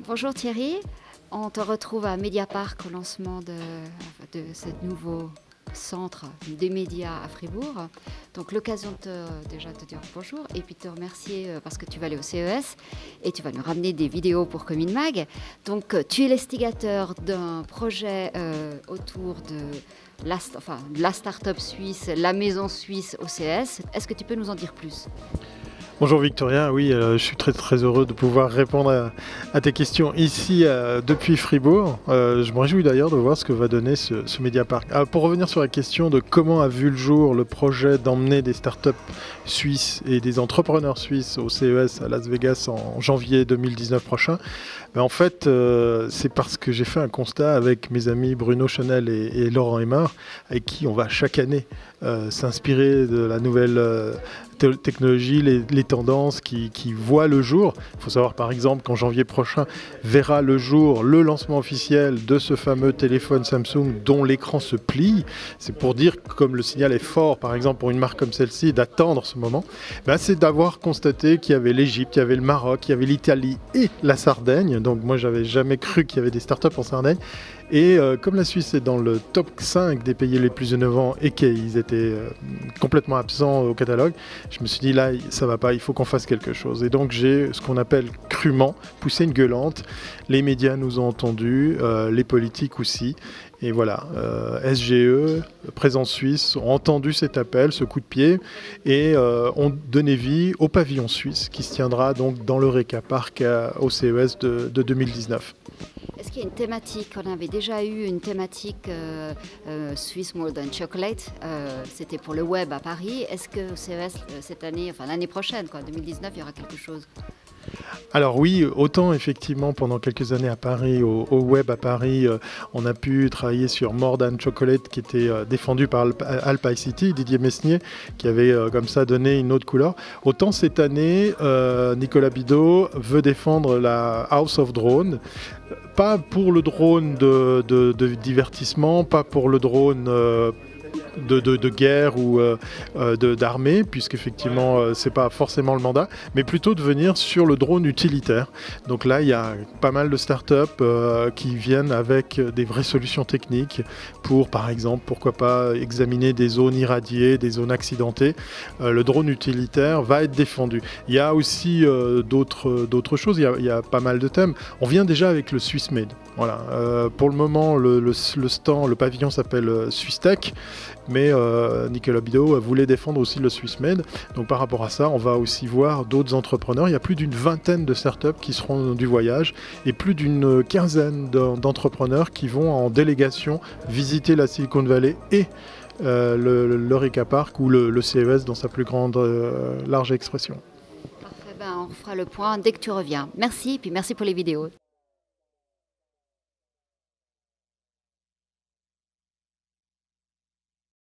Bonjour Thierry, on te retrouve à Mediapark au lancement de ce nouveau centre des médias à Fribourg. Donc l'occasion de déjà te dire bonjour et puis de te remercier parce que tu vas aller au CES et tu vas nous ramener des vidéos pour Commune Mag. Donc tu es l'instigateur d'un projet autour de la start-up suisse, la maison suisse au CES. Est-ce que tu peux nous en dire plus ? Bonjour Victoria, oui, je suis très heureux de pouvoir répondre à tes questions ici depuis Fribourg. Je me réjouis d'ailleurs de voir ce que va donner ce Mediapark. Pour revenir sur la question de comment a vu le jour le projet d'emmener des startups suisses et des entrepreneurs suisses au CES à Las Vegas en janvier 2019 prochain, en fait c'est parce que j'ai fait un constat avec mes amis Bruno Chanel et Laurent Aymar, avec qui on va chaque année s'inspirer de la nouvelle technologie, les tendances qui voient le jour. Il faut savoir par exemple qu'en janvier prochain verra le jour le lancement officiel de ce fameux téléphone Samsung dont l'écran se plie. C'est pour dire que comme le signal est fort par exemple pour une marque comme celle-ci d'attendre ce moment, c'est d'avoir constaté qu'il y avait l'Égypte, il y avait le Maroc, il y avait l'Italie et la Sardaigne. Donc moi j'avais jamais cru qu'il y avait des startups en Sardaigne. Et comme la Suisse est dans le top 5 des pays les plus innovants et qu'ils étaient complètement absents au catalogue, je me suis dit là ça va pas, il faut qu'on fasse quelque chose. Et donc j'ai ce qu'on appelle crûment poussé une gueulante. Les médias nous ont entendus, les politiques aussi. Et voilà, SGE, Présence Suisse, ont entendu cet appel, ce coup de pied, et ont donné vie au pavillon suisse qui se tiendra donc dans l'Eureka Park au CES de 2019. Est-ce qu'il y a une thématique? On avait déjà eu une thématique Swiss More Than Chocolate, c'était pour le web à Paris. Est-ce que au CES cette année, enfin l'année prochaine, 2019, il y aura quelque chose? Alors oui, autant effectivement pendant quelques années à Paris, au web à Paris, on a pu travailler sur More Than Chocolate qui était défendu par Alp ICT, Didier Mesnier, qui avait comme ça donné une autre couleur. Autant cette année, Nicolas Bidot veut défendre la House of Drone, pas pour le drone de divertissement, pas pour le drone de guerre ou d'armée, puisqu'effectivement c'est pas forcément le mandat, mais plutôt de venir sur le drone utilitaire. Donc là il y a pas mal de startups qui viennent avec des vraies solutions techniques pour par exemple, pourquoi pas examiner des zones irradiées, des zones accidentées. Le drone utilitaire va être défendu. Il y a aussi d'autres choses, il y a pas mal de thèmes. On vient déjà avec le SwissMade. Voilà. Pour le moment le pavillon s'appelle SwissTech, mais Nicolas Bidot voulait défendre aussi le SwissMade. Donc par rapport à ça, on va aussi voir d'autres entrepreneurs. Il y a plus d'une vingtaine de startups qui seront du voyage et plus d'une quinzaine d'entrepreneurs qui vont en délégation visiter la Silicon Valley et l'Eureka Park ou le CES dans sa plus grande large expression. Parfait, on fera le point dès que tu reviens. Merci, puis merci pour les vidéos.